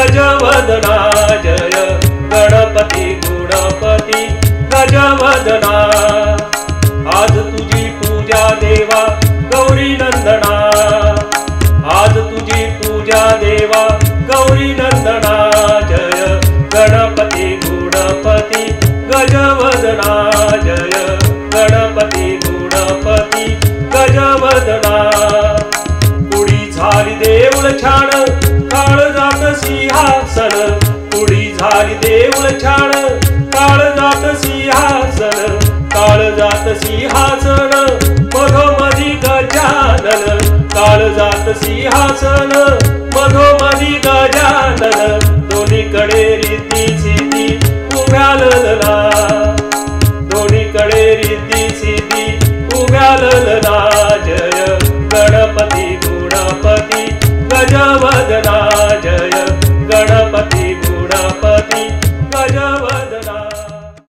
गजवदना जय गणपती गुणपती गजवदना। आज तुझी पूजा देवा गौरी नंदना, आज तुझी पूजा देवा गौरी नंदना। जय गणपती गुणपती गजवदना, जय गणपती गुणपती गजवदना। पुढी झाली देऊळ छान काळजात सिंहासन, पुढी झाली देऊळ छान काळजात सिंहासन, काळजात सिंहासन मधोमधी गजानन, काळजात सिंहासन मधोमधी गजानन। दोन्हीकडे रिद्धी सिद्धी उभ्या ललना, दोन्हीकडे रिद्धी सिद्धी उभ्या ललना। जय गणपती गुणपती गजवदना।